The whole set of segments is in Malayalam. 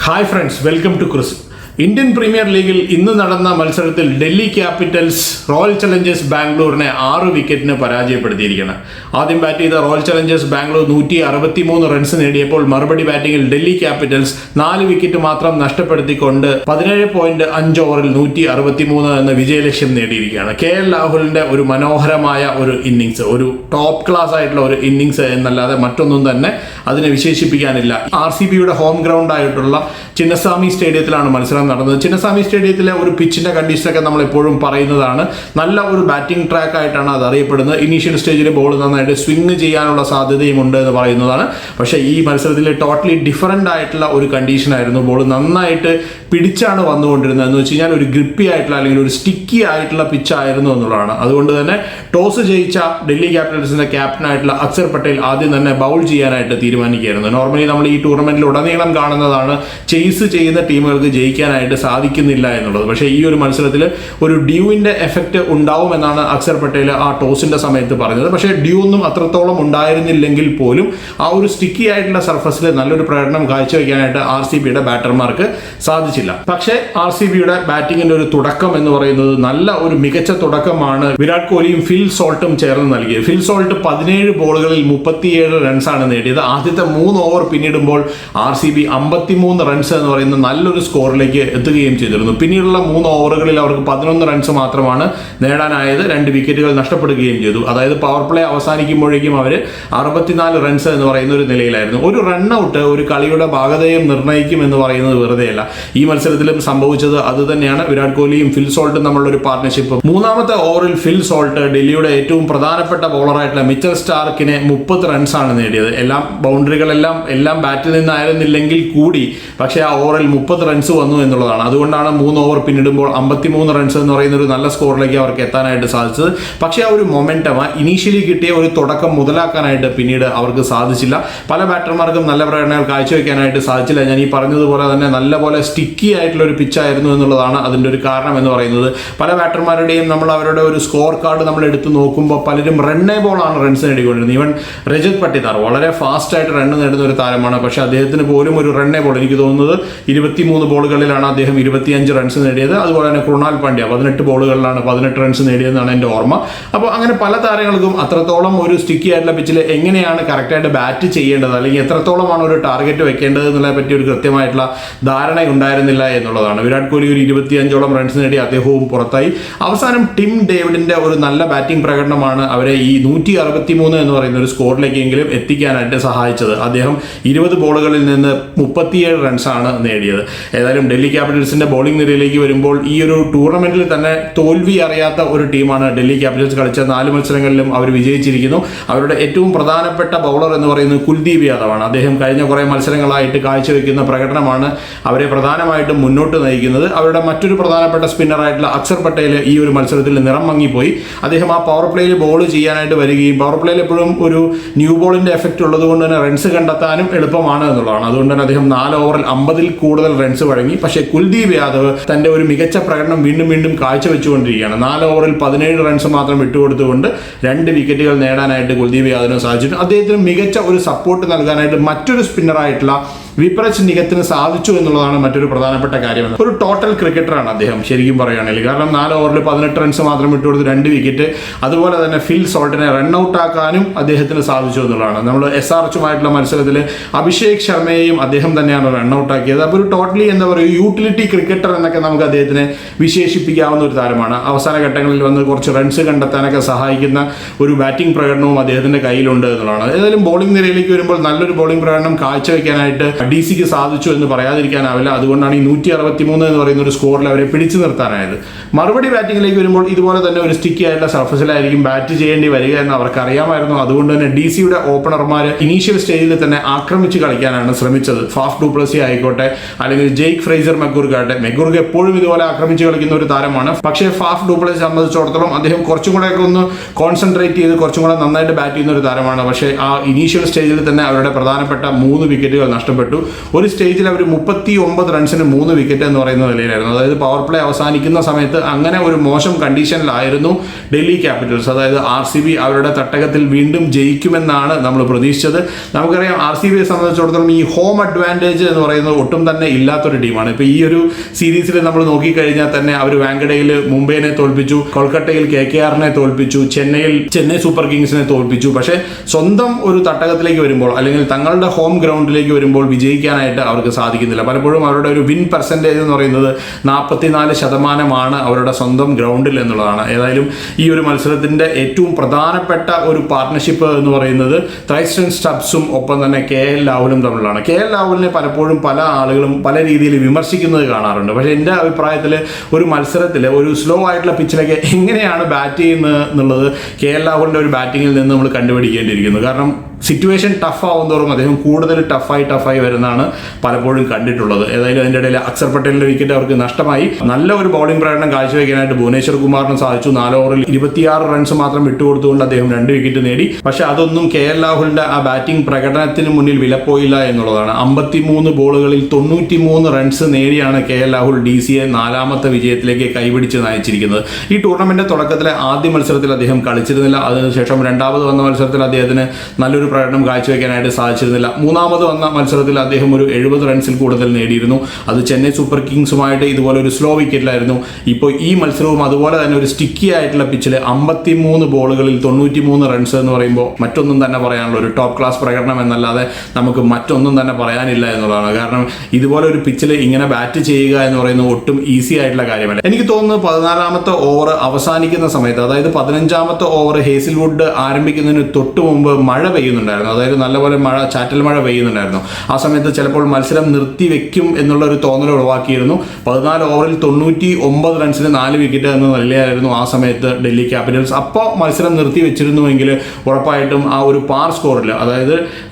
Hi friends, welcome to Kris. Indian Premier ലീഗിൽ ഇന്ന് നടന്ന മത്സരത്തിൽ ഡൽഹി ക്യാപിറ്റൽസ് റോയൽ ചലഞ്ചേഴ്സ് ബാംഗ്ലൂരിനെ 6 വിക്കറ്റിന് പരാജയപ്പെടുത്തിയിരിക്കുകയാണ്. ആദ്യം ബാറ്റ് ചെയ്ത റോയൽ ചലഞ്ചേഴ്സ് ബാംഗ്ലൂർ 163 റൺസ് നേടിയപ്പോൾ മറുപടി ബാറ്റിംഗിൽ ഡൽഹി ക്യാപിറ്റൽസ് 4 വിക്കറ്റ് മാത്രം നഷ്ടപ്പെടുത്തിക്കൊണ്ട് 17.5 ഓവറിൽ 163 എന്ന വിജയലക്ഷ്യം നേടിയിരിക്കുകയാണ്. KL രാഹുലിന്റെ ഒരു മനോഹരമായ ഒരു ഇന്നിങ്സ്, ഒരു ടോപ്പ് ക്ലാസ് ആയിട്ടുള്ള ഒരു ഇന്നിങ്സ് എന്നല്ലാതെ മറ്റൊന്നും തന്നെ അതിനെ വിശേഷിപ്പിക്കാനില്ല. RCBയുടെ ഹോം ഗ്രൗണ്ട് ആയിട്ടുള്ള ചിന്നസ്വാമി സ്റ്റേഡിയത്തിലാണ് മത്സരം നടന്നത്. ചിന്നസ്വാമി സ്റ്റേഡിയത്തിലെ ഒരു പിച്ചിന്റെ കണ്ടീഷനൊക്കെ നമ്മൾ എപ്പോഴും പറയുന്നതാണ്. നല്ല ഒരു ബാറ്റിംഗ് ട്രാക്ക് ആയിട്ടാണ് അത് അറിയപ്പെടുന്നത്. ഇനീഷ്യൽ സ്റ്റേജിൽ ബോൾ നന്നായിട്ട് സ്വിംഗ് ചെയ്യാനുള്ള സാധ്യതയും ഉണ്ട് എന്ന് പറയുന്നതാണ്. പക്ഷേ ഈ മത്സരത്തിൽ ടോട്ടലി ഡിഫറൻ്റ് ആയിട്ടുള്ള ഒരു കണ്ടീഷനായിരുന്നു. ബോൾ നന്നായിട്ട് പിടിച്ചാണ് വന്നുകൊണ്ടിരുന്നത്. എന്ന് വെച്ച് കഴിഞ്ഞാൽ ഒരു ഗ്രിപ്പി ആയിട്ടുള്ള അല്ലെങ്കിൽ ഒരു സ്റ്റിക്കി ആയിട്ടുള്ള പിച്ചായിരുന്നു എന്നുള്ളതാണ്. അതുകൊണ്ട് തന്നെ ടോസ് ജയിച്ച ഡൽഹി ക്യാപിറ്റൽസിന്റെ ക്യാപ്റ്റനായിട്ടുള്ള അക്സർ പട്ടേൽ ആദ്യം തന്നെ ബൗൾ ചെയ്യാനായിട്ട് തീരുമാനിക്കുകയായിരുന്നു. നോർമലി നമ്മൾ ഈ ടൂർണമെന്റിൽ ഉടനീളം കാണുന്നതാണ് ചേസ് ചെയ്യുന്ന ടീമുകൾക്ക് ജയിക്കാനായിട്ട് സാധിക്കുന്നില്ല എന്നുള്ളത്. പക്ഷേ ഈ ഒരു മത്സരത്തിൽ ഒരു ഡ്യൂവിന്റെ എഫക്റ്റ് ഉണ്ടാവുമെന്നാണ് അക്സർ പട്ടേൽ ആ ടോസിന്റെ സമയത്ത് പറഞ്ഞത്. പക്ഷേ ഡ്യൂ ഒന്നും അത്രത്തോളം ഉണ്ടായിരുന്നില്ലെങ്കിൽ പോലും ആ ഒരു സ്റ്റിക്കി ആയിട്ടുള്ള സർഫസിൽ നല്ലൊരു പ്രകടനം കാഴ്ചവെക്കാനായിട്ട് RCBയുടെ ബാറ്റർമാർക്ക് സാധിച്ചില്ല. പക്ഷേ RCBയുടെ ബാറ്റിംഗിന്റെ ഒരു തുടക്കം എന്ന് പറയുന്നത് നല്ല ഒരു മികച്ച തുടക്കമാണ് വിരാട് കോഹ്ലിയും ഫിൽ സോൾട്ടും ചേർന്ന് നൽകിയത്. ഫിൽ സോൾട്ട് 17 ബോളുകളിൽ 37 റൺസാണ് നേടിയത്. ആദ്യത്തെ 3 ഓവർ പിന്നിടുമ്പോൾ RCB 53 റൺസ് എന്ന് പറയുന്ന നല്ലൊരു സ്കോറിലേക്ക് എത്തുകയും ചെയ്തിരുന്നു. പിന്നീടുള്ള 3 ഓവറുകളിൽ അവർക്ക് 11 റൺസ് മാത്രമാണ് നേടാനായത്. 2 വിക്കറ്റുകൾ നഷ്ടപ്പെടുകയും ചെയ്തു. അതായത് പവർ പ്ലേ അവസാനിക്കുമ്പോഴേക്കും അവർ 64 റൺസ് എന്ന് പറയുന്ന ഒരു നിലയിലായിരുന്നു. ഒരു റൺഔട്ട് ഒരു കളിയുടെ ഭാഗതയും നിർണ്ണയിക്കും എന്ന് പറയുന്നത് വെറുതെയല്ല. ഈ മത്സരത്തിലും സംഭവിച്ചത് അത് തന്നെയാണ്. വിരാട് കോഹ്ലിയും ഫിൽ സോൾട്ടും തമ്മിലുള്ള ഒരു പാർട്ണർഷിപ്പ്. 3ാമത്തെ ഓവറിൽ ഫിൽ സോൾട്ട് ഡൽഹിയുടെ ഏറ്റവും പ്രധാനപ്പെട്ട ബോളറായിട്ടുള്ള മിച്ചൽ സ്റ്റാർക്കിനെ 30 റൺസാണ് നേടിയത്. എല്ലാം ബാറ്റിൽ നിന്നായിരുന്നില്ലെങ്കിൽ കൂടി പക്ഷേ ആ ഓവറിൽ 30 റൺസ് വന്നു എന്നുള്ളതാണ്. അതുകൊണ്ടാണ് 3 ഓവർ പിന്നിടുമ്പോൾ 53 റൺസ് എന്ന് പറയുന്ന ഒരു നല്ല സ്കോറിലേക്ക് അവർക്ക് എത്താനായിട്ട് സാധിച്ചത്. പക്ഷേ ആ ഒരു മൊമെന്റം, ഇനീഷ്യലി കിട്ടിയ ഒരു തുടക്കം മുതലാക്കാനായിട്ട് പിന്നീട് അവർക്ക് സാധിച്ചില്ല. പല ബാറ്റർമാർക്കും നല്ല പ്രകടനങ്ങൾ കാഴ്ചവെക്കാനായിട്ട് സാധിച്ചില്ല. ഞാൻ ഈ പറഞ്ഞതുപോലെ തന്നെ നല്ലപോലെ സ്റ്റിക്കി ആയിട്ടുള്ള ഒരു പിച്ചായിരുന്നു എന്നുള്ളതാണ് അതിൻ്റെ ഒരു കാരണം എന്ന് പറയുന്നത്. പല ബാറ്റർമാരുടെയും നമ്മൾ അവരുടെ ഒരു സ്കോർ കാർഡ് നമ്മൾ എടുത്ത് നോക്കുമ്പോൾ പലരും റണ്ണേ ബോളാണ് റൺസ് നേടിക്കൊണ്ടിരുന്നത്. ഈവൻ രജത് പട്ടിദാർ വളരെ ഫാസ്റ്റ് ആയിട്ട് റണ്ണ് നേടുന്ന ഒരു താരമാണ്. പക്ഷേ അദ്ദേഹത്തിന് പോലും ഒരു റണ്ണേ ബോൾ, എനിക്ക് തോന്നുന്നത് 23 ബോളുകളിലാണ് അദ്ദേഹം 25 റൺസ് നേടിയത്. അതുപോലെ തന്നെ കൃണാൽ പാണ്ഡ്യ 18 ബോളുകളിലാണ് 18 റൺസ് നേടിയതെന്നാണ് എൻ്റെ ഓർമ്മ. അപ്പോൾ അങ്ങനെ പല താരങ്ങൾക്കും അത്രത്തോളം ഒരു സ്റ്റിക്കി ആയിട്ടുള്ള പിച്ചിൽ എങ്ങനെയാണ് കറക്റ്റായിട്ട് ബാറ്റ് ചെയ്യേണ്ടത് അല്ലെങ്കിൽ എത്രത്തോളമാണ് ഒരു ടാർഗറ്റ് വെക്കേണ്ടത് എന്നുള്ളതിനെ പറ്റി ഒരു കൃത്യമായിട്ടുള്ള ധാരണ ഉണ്ടായിരുന്നില്ല എന്നുള്ളതാണ്. വിരാട് കോഹ്ലി ഒരു 25ഓളം റൺസ് നേടി അദ്ദേഹവും പുറത്തായി. അവസാനം ടിം ഡേവിഡിന്റെ ഒരു നല്ല ബാറ്റിംഗ് പ്രകടനമാണ് അവരെ ഈ 163 എന്ന് പറയുന്ന ഒരു സ്കോറിലേക്കെങ്കിലും എത്തിക്കാനായിട്ട് സഹായിച്ചത്. അദ്ദേഹം 20 ബോളുകളിൽ നിന്ന് 37 റൺസാണ് നേടിയത്. ഏതായാലും ഡൽഹി ക്യാപിറ്റൽസിന്റെ ബോളിംഗ് നിരയിലേക്ക് വരുമ്പോൾ ഈ ഒരു ടൂർണമെന്റിൽ തന്നെ തോൽവി അറിയാത്ത ഒരു ടീമാണ് ഡൽഹി ക്യാപിറ്റൽസ്. കളിച്ച 4 മത്സരങ്ങളിലും അവർ വിജയിച്ചിരിക്കുന്നു. അവരുടെ ഏറ്റവും പ്രധാനപ്പെട്ട ബൗളർ എന്ന് പറയുന്നത് കുൽദീപ് യാദവാണ്. അദ്ദേഹം കഴിഞ്ഞ കുറേ മത്സരങ്ങളായിട്ട് കാഴ്ചവെക്കുന്ന പ്രകടനമാണ് അവരെ പ്രധാനമായിട്ടും മുന്നോട്ട് നയിക്കുന്നത്. അവരുടെ മറ്റൊരു പ്രധാനപ്പെട്ട സ്പിന്നറായിട്ടുള്ള അക്സർ പട്ടേൽ ഈ ഒരു മത്സരത്തിൽ നിറം മങ്ങിപ്പോയി. അദ്ദേഹം ആ പവർ പ്ലേയിൽ ബോൾ ചെയ്യാനായിട്ട് വരികയും പവർ പ്ലേയിൽ എപ്പോഴും ഒരു ന്യൂ ബോളിന്റെ എഫക്റ്റ് ഉള്ളത് കൊണ്ട് തന്നെ റൺസ് കണ്ടെത്താനും എളുപ്പമാണ് എന്നുള്ളതാണ്. അതുകൊണ്ട് തന്നെ അദ്ദേഹം 4 ഓവറിൽ 50-ൽ കൂടുതൽ റൺസ് വഴങ്ങി. പക്ഷേ കുൽദീപ് യാദവ് തന്റെ ഒരു മികച്ച പ്രകടനം വീണ്ടും കാഴ്ചവെച്ചുകൊണ്ടിരിക്കുകയാണ്. 4 ഓവറിൽ 17 റൺസ് മാത്രം വിട്ടുകൊടുത്തുകൊണ്ട് 2 വിക്കറ്റുകൾ നേടാനായിട്ട് കുൽദീപ് യാദവിന് സാധിച്ചിട്ടുണ്ട്. അദ്ദേഹത്തിന് മികച്ച ഒരു സപ്പോർട്ട് നൽകാനായിട്ട് മറ്റൊരു സ്പിന്നറായിട്ടുള്ള വിപ്രജ് നിഗത്തിന് സാധിച്ചു എന്നുള്ളതാണ് മറ്റൊരു പ്രധാനപ്പെട്ട കാര്യം. ഒരു ടോട്ടൽ ക്രിക്കറ്ററാണ് അദ്ദേഹം ശരിക്കും പറയുകയാണെങ്കിൽ. കാരണം 4 ഓവറിൽ 18 റൺസ് മാത്രം വിട്ടുകൊടുത്ത് 2 വിക്കറ്റ്. അതുപോലെ തന്നെ ഫിൽ സോൾട്ടിനെ റൺഔട്ട് ആക്കാനും അദ്ദേഹത്തിന് സാധിച്ചു എന്നുള്ളതാണ്. നമ്മൾ SRHുമായിട്ടുള്ള മത്സരത്തിൽ അഭിഷേക് ശർമ്മയെയും അദ്ദേഹം തന്നെയാണ് റൺഔട്ട് ആക്കിയത്. അപ്പോൾ ഒരു ടോട്ടലി എന്താ പറയുക, യൂട്ടിലിറ്റി ക്രിക്കറ്റർ എന്നൊക്കെ നമുക്ക് അദ്ദേഹത്തിനെ വിശേഷിപ്പിക്കാവുന്ന ഒരു താരമാണ്. അവസാന ഘട്ടങ്ങളിൽ വന്ന് കുറച്ച് റൺസ് കണ്ടെത്താനൊക്കെ സഹായിക്കുന്ന ഒരു ബാറ്റിംഗ് പ്രകടനവും അദ്ദേഹത്തിന്റെ കയ്യിലുണ്ട് എന്നുള്ളതാണ്. ഏതായാലും ബോളിംഗ് നിരയിലേക്ക് വരുമ്പോൾ നല്ലൊരു ബോളിംഗ് പ്രകടനം കാഴ്ചവെക്കാനായിട്ട് DC-ക്ക് സാധിച്ചു എന്ന് പറയാതിരിക്കാനാവില്ല. അതുകൊണ്ടാണ് ഈ 163 എന്ന് പറയുന്ന ഒരു സ്കോറിൽ അവരെ പിടിച്ചു നിർത്താനായത്. മറുപടി ബാറ്റിംഗിലേക്ക് വരുമ്പോൾ ഇതുപോലെ തന്നെ ഒരു സ്റ്റിക്കി ആയിട്ടുള്ള സർഫസിലായിരിക്കും ബാറ്റ് ചെയ്യേണ്ടി വരിക എന്ന് അവർക്ക് അറിയാമായിരുന്നു. അതുകൊണ്ട് തന്നെ DC-യുടെ ഓപ്പണർമാർ ഇനീഷ്യൽ സ്റ്റേജിൽ തന്നെ ആക്രമിച്ച് കളിക്കാനാണ് ശ്രമിച്ചത്. ഫാഫ് ഡു പ്ലസി ആയിക്കോട്ടെ അല്ലെങ്കിൽ ജെയ്ക്ക് ഫ്രേസർ മെഗുർഗ് ആട്ടെ. മെഗുർഗ് എപ്പോഴും ഇതുപോലെ ആക്രമിച്ച് കളിക്കുന്ന ഒരു താരമാണ്. പക്ഷേ ഫാഫ് ഡു പ്ലസി സംബന്ധിച്ചിടത്തോളം അദ്ദേഹം കുറച്ചും കൂടെ ഒന്ന് കോൺസെൻട്രേറ്റ് ചെയ്ത് കുറച്ചും കൂടെ നന്നായിട്ട് ബാറ്റ് ചെയ്യുന്ന ഒരു താരമാണ്. പക്ഷേ ആ ഇനീഷ്യൽ സ്റ്റേജിൽ തന്നെ അവരുടെ പ്രധാനപ്പെട്ട 3 വിക്കറ്റുകൾ നഷ്ടപ്പെട്ടു. പരാജയപ്പെട്ടു. ഒരു സ്റ്റേജിൽ അവർ 39 റൺസിന് 3 വിക്കറ്റ് എന്ന് പറയുന്ന നിലയിലായിരുന്നു. അതായത് പവർ പ്ലേ അവസാനിക്കുന്ന സമയത്ത് അങ്ങനെ ഒരു മോശം കണ്ടീഷനിലായിരുന്നു ഡൽഹി ക്യാപിറ്റൽസ്. അതായത് RCB അവരുടെ തട്ടകത്തിൽ വീണ്ടും ജയിക്കുമെന്നാണ് നമ്മൾ പ്രതീക്ഷിച്ചത്. നമുക്കറിയാം RCBയെ സംബന്ധിച്ചിടത്തോളം ഈ ഹോം അഡ്വാൻറ്റേജ് എന്ന് പറയുന്നത് ഒട്ടും തന്നെ ഇല്ലാത്തൊരു ടീമാണ്. ഇപ്പോൾ ഈ ഒരു സീരീസിൽ നമ്മൾ നോക്കിക്കഴിഞ്ഞാൽ തന്നെ അവർ വാങ്കഡയിൽ മുംബൈനെ തോൽപ്പിച്ചു, കൊൽക്കത്തയിൽ KKRനെ തോൽപ്പിച്ചു, ചെന്നൈ സൂപ്പർ കിങ്സിനെ തോൽപ്പിച്ചു. പക്ഷേ സ്വന്തം ഒരു തട്ടകത്തിലേക്ക് വരുമ്പോൾ അല്ലെങ്കിൽ തങ്ങളുടെ ഹോം ഗ്രൗണ്ടിലേക്ക് വരുമ്പോൾ വിജയിക്കാനായിട്ട് അവർക്ക് സാധിക്കുന്നില്ല. പലപ്പോഴും അവരുടെ ഒരു വിൻ പെർസെൻറ്റേജ് എന്ന് പറയുന്നത് 44% അവരുടെ സ്വന്തം ഗ്രൗണ്ടിൽ എന്നുള്ളതാണ്. ഏതായാലും ഈ ഒരു മത്സരത്തിൻ്റെ ഏറ്റവും പ്രധാനപ്പെട്ട ഒരു പാർട്ട്ണർഷിപ്പ് എന്ന് പറയുന്നത് ത്രൈസ്റ്റൺ സ്റ്റബ്സും ഒപ്പം തന്നെ KL രാഹുലും തമ്മിലാണ്. KL രാഹുലിനെ പലപ്പോഴും പല ആളുകളും പല രീതിയിൽ വിമർശിക്കുന്നത് കാണാറുണ്ട്. പക്ഷേ എൻ്റെ അഭിപ്രായത്തിൽ ഒരു മത്സരത്തിൽ ഒരു സ്ലോ ആയിട്ടുള്ള പിച്ചിലൊക്കെ എങ്ങനെയാണ് ബാറ്റ് ചെയ്യുന്നത് എന്നുള്ളത് KL രാഹുലിൻ്റെ ഒരു ബാറ്റിങ്ങിൽ നിന്ന് നമ്മൾ കണ്ടുപിടിക്കേണ്ടിയിരിക്കുന്നു. കാരണം സിറ്റുവേഷൻ ടഫ് ആവുന്നതോറും അദ്ദേഹം കൂടുതൽ ടഫായി വരുന്നതാണ് പലപ്പോഴും കണ്ടിട്ടുള്ളത്. ഏതായാലും അതിൻ്റെ ഇടയിൽ അക്സർ പട്ടേലിന്റെ വിക്കറ്റ് അവർക്ക് നഷ്ടമായി. നല്ല ഒരു ബൗളിംഗ് പ്രകടനം കാഴ്ചവെക്കാനായിട്ട് ഭുവനേശ്വർ കുമാറിന് സാധിച്ചു. 4 ഓവറിൽ 26 റൺസ് മാത്രം വിട്ടുകൊടുത്തുകൊണ്ട് അദ്ദേഹം 2 വിക്കറ്റ് നേടി. പക്ഷെ അതൊന്നും KL രാഹുലിന്റെ ആ ബാറ്റിംഗ് പ്രകടനത്തിന് മുന്നിൽ വിലപ്പോയില്ല എന്നുള്ളതാണ്. 53 ബോളുകളിൽ 93 റൺസ് നേടിയാണ് KL രാഹുൽ DCയെ 4ാമത്തെ വിജയത്തിലേക്ക് കൈപിടിച്ച് നയിച്ചിരിക്കുന്നത്. ഈ ടൂർണമെന്റ് തുടക്കത്തിലെ ആദ്യ മത്സരത്തിൽ അദ്ദേഹം കളിച്ചിരുന്നില്ല. അതിനുശേഷം രണ്ടാമത് വന്ന മത്സരത്തിൽ അദ്ദേഹത്തിന് നല്ലൊരു പ്രകടനം കാഴ്ചവെക്കാനായിട്ട് സാധിച്ചിരുന്നില്ല. മൂന്നാമത് വന്ന മത്സരത്തിൽ അദ്ദേഹം ഒരു 70 റൺസിൽ കൂടുതൽ നേടിയിരുന്നു. അത് ചെന്നൈ സൂപ്പർ കിങ്സുമായിട്ട് ഇതുപോലെ ഒരു സ്ലോ വിക്കറ്റിലായിരുന്നു. ഇപ്പോൾ ഈ മത്സരവും അതുപോലെ തന്നെ ഒരു സ്റ്റിക്കി ആയിട്ടുള്ള പിച്ചിൽ 53 ബോളുകളിൽ 93 റൺസ് എന്ന് പറയുമ്പോൾ മറ്റൊന്നും തന്നെ പറയാനുള്ള ഒരു ടോപ്പ് ക്ലാസ് പ്രകടനം എന്നല്ലാതെ നമുക്ക് മറ്റൊന്നും തന്നെ പറയാനില്ല എന്നുള്ളതാണ്. കാരണം ഇതുപോലെ ഒരു പിച്ചിൽ ഇങ്ങനെ ബാറ്റ് ചെയ്യുക എന്ന് പറയുന്നത് ഒട്ടും ഈസി ആയിട്ടുള്ള കാര്യമല്ല. എനിക്ക് തോന്നുന്നു 14ാമത്തെ ഓവർ അവസാനിക്കുന്ന സമയത്ത്, അതായത് 15ാമത്തെ ഓവർ ഹേസിൽവുഡ് ആരംഭിക്കുന്നതിന് തൊട്ട് മുമ്പ് മഴ പെയ്യുന്നുണ്ടായിരുന്നു. അതായത് നല്ലപോലെ ചാറ്റൽ മഴ പെയ്യുന്നുണ്ടായിരുന്നു. ആ സമയത്ത് ചിലപ്പോൾ മത്സരം നിർത്തിവെക്കും എന്നുള്ള ഒരു തോന്നൽ ഉളവാക്കിയിരുന്നു. 14 ഓവറിൽ 99 റൺസിന് 4 വിക്കറ്റ് എന്ന നിലയായിരുന്നു ആ സമയത്ത് ഡൽഹി ക്യാപിറ്റൽസ്. അപ്പോൾ മത്സരം നിർത്തി വെച്ചിരുന്നുവെങ്കിൽ ഉറപ്പായിട്ടും ആ ഒരു പാർ സ്കോറിൽ, അതായത്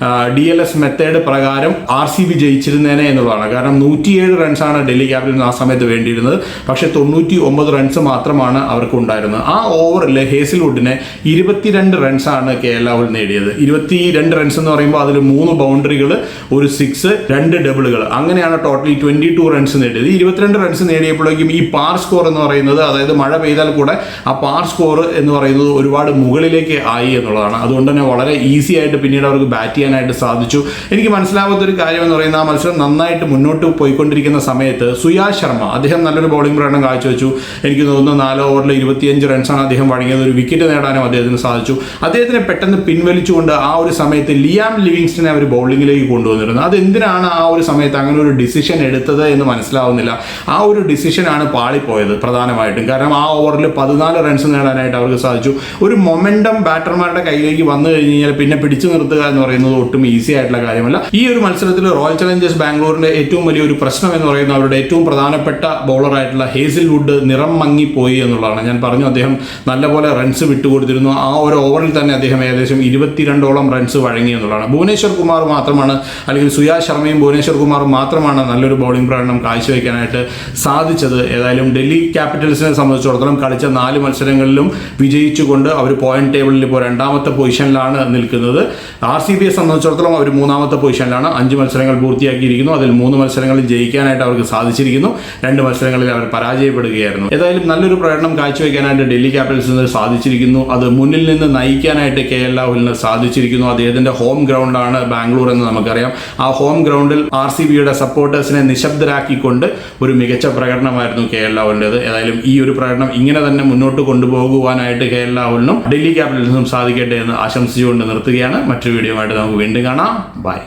DLS മെത്തേഡ് പ്രകാരം RCB ജയിച്ചിരുന്നേനെ എന്നുള്ളതാണ്. കാരണം 107 റൺസാണ് ഡൽഹി ക്യാപിറ്റൽസ് ആ സമയത്ത് വേണ്ടിയിരുന്നത്. പക്ഷേ 99 റൺസ് മാത്രമാണ് അവർക്ക് ഉണ്ടായിരുന്നത്. ആ ഓവറിൽ ഹേസിൽവുഡിനെ 22 റൺസാണ് KL രാഹുൽ നേടിയത്. 22 റൺസ് എന്ന് പറയുമ്പോൾ അതിൽ 3 ബൗണ്ടറികൾ, ഒരു 6, 2 ഡബിളുകൾ, അങ്ങനെയാണ് ടോട്ടലി 22 റൺസ് നേടിയത്. 22 റൺസ് നേടിയപ്പോഴേക്കും ഈ പാർ സ്കോർ എന്ന് പറയുന്നത്, അതായത് മഴ പെയ്താൽ കൂടെ ആ പാർ സ്കോർ എന്ന് പറയുന്നത് ഒരുപാട് മുകളിലേക്ക് ആയി എന്നുള്ളതാണ്. അതുകൊണ്ട് തന്നെ വളരെ ഈസി ആയിട്ട് പിന്നീട് അവർക്ക് ബാറ്റ് ചെയ്യാനായിട്ട് സാധിച്ചു. എനിക്ക് മനസ്സിലാവാത്തൊരു കാര്യം എന്ന് പറയുന്നത്, ആ മത്സരം നന്നായിട്ട് മുന്നോട്ട് പോയിക്കൊണ്ടിരിക്കുന്ന സമയത്ത് സുയാഷ് ശർമ്മ അദ്ദേഹം നല്ലൊരു ബൗളിംഗ് പ്രകടനം കാഴ്ചവെച്ചു. എനിക്ക് തോന്നുന്നു 4 ഓവറിൽ 25 റൺസാണ് അദ്ദേഹം വഴങ്ങിയത്. ഒരു വിക്കറ്റ് നേടാനും അദ്ദേഹത്തിന് സാധിച്ചു. അദ്ദേഹത്തിനെ പെട്ടെന്ന് പിൻവലിച്ചുകൊണ്ട് ആ ഒരു സമയത്ത് ലിയാം ലിവിങ്സ്റ്റനെ അവർ ബൗളിങ്ങിലേക്ക് കൊണ്ടുവന്നിരുന്നു. അതെന്തിനാണ് ആ ഒരു സമയത്ത് അങ്ങനെ ഒരു ഡിസിഷൻ എടുത്തത് എന്ന് മനസ്സിലാവുന്നില്ല. ആ ഒരു ഡിസിഷനാണ് പാളിപ്പോയത് പ്രധാനമായിട്ടും. കാരണം ആ ഓവറിൽ 14 റൺസ് നേടാനായിട്ട് അവർക്ക് സാധിച്ചു. ഒരു മൊമെന്റം ബാറ്റർമാരുടെ കയ്യിലേക്ക് വന്നു കഴിഞ്ഞാൽ പിന്നെ പിടിച്ചു നിർത്തുക എന്ന് പറയുന്നത് ഒട്ടും ഈസി ആയിട്ടുള്ള കാര്യമല്ല. ഈ ഒരു മത്സരത്തിൽ റോയൽ ചലഞ്ചേഴ്സ് ബാംഗ്ലൂരിന്റെ ഏറ്റവും വലിയൊരു പ്രശ്നം എന്ന് പറയുന്നത് അവരുടെ ഏറ്റവും പ്രധാനപ്പെട്ട ബൗളറായിട്ടുള്ള ഹേസിൽവുഡ് നിറം മങ്ങിപ്പോയി എന്നുള്ളതാണ്. ഞാൻ പറഞ്ഞു, അദ്ദേഹം നല്ലപോലെ റൺസ് വിട്ടുകൊടുത്തിരുന്നു. ആ ഒരു ഓവറിൽ തന്നെ അദ്ദേഹം ഏകദേശം 22ഓളം റൺസ് വഴങ്ങി എന്നുള്ളതാണ്. ഭുവനേശ്വർ കുമാർ മാത്രമാണ്, അല്ലെങ്കിൽ സുയാഷ് ശർമ്മയും ഭുവനേശ്വർ കുമാറും മാത്രമാണ് നല്ലൊരു ബൗളിംഗ് പ്രകടനം കാഴ്ചവെക്കാനായിട്ട് സാധിച്ചത്. ഏതായാലും ഡൽഹി ക്യാപിറ്റൽസിനെ സംബന്ധിച്ചിടത്തോളം കളിച്ച 4 മത്സരങ്ങളിലും വിജയിച്ചുകൊണ്ട് അവർ പോയിന്റ് ടേബിളിൽ ഇപ്പോൾ 2ാമത്തെ പൊസിഷനിലാണ് നിൽക്കുന്നത്. RCBയെ സംബന്ധിച്ചിടത്തോളം അവർ 3ാമത്തെ പൊസിഷനിലാണ്. 5 മത്സരങ്ങൾ പൂർത്തിയാക്കിയിരിക്കുന്നു. അതിൽ 3 മത്സരങ്ങളിൽ ജയിക്കാനായിട്ട് അവർക്ക് സാധിച്ചിരിക്കുന്നു. 2 മത്സരങ്ങളിൽ അവർ പരാജയപ്പെടുകയായിരുന്നു. ഏതായാലും നല്ലൊരു പ്രകടനം കാഴ്ചവെക്കാനായിട്ട് ഡൽഹി ക്യാപിറ്റൽസിന് സാധിച്ചിരിക്കുന്നു. അത് മുന്നിൽ നിന്ന് നയിക്കാനായിട്ട് KL രാഹുലിന് സാധിച്ചിരിക്കുന്നു. അദ്ദേഹത്തിന്റെ ഹോം ഗ്രൗണ്ടാണ് ബാംഗ്ലൂർ എന്ന് നമുക്കറിയാം. ആ ഹോം ഗ്രൗണ്ടിൽ RCBയുടെ സപ്പോർട്ടേഴ്സിനെ നിശബ്ദരാക്കിക്കൊണ്ട് ഒരു മികച്ച പ്രകടനമായിരുന്നു KL രാഹുലിൻ്റെത്. ഏതായാലും ഈ ഒരു പ്രകടനം ഇങ്ങനെ തന്നെ മുന്നോട്ട് കൊണ്ടുപോകുവാനായിട്ട് KL രാഹുലിനും ഡൽഹി ക്യാപിറ്റൽസിനും സാധിക്കട്ടെ എന്ന് ആശംസിച്ചുകൊണ്ട് നിർത്തുകയാണ്. മറ്റൊരു വീഡിയോ ആയിട്ട് നമുക്ക് വീണ്ടും കാണാം. ബൈ.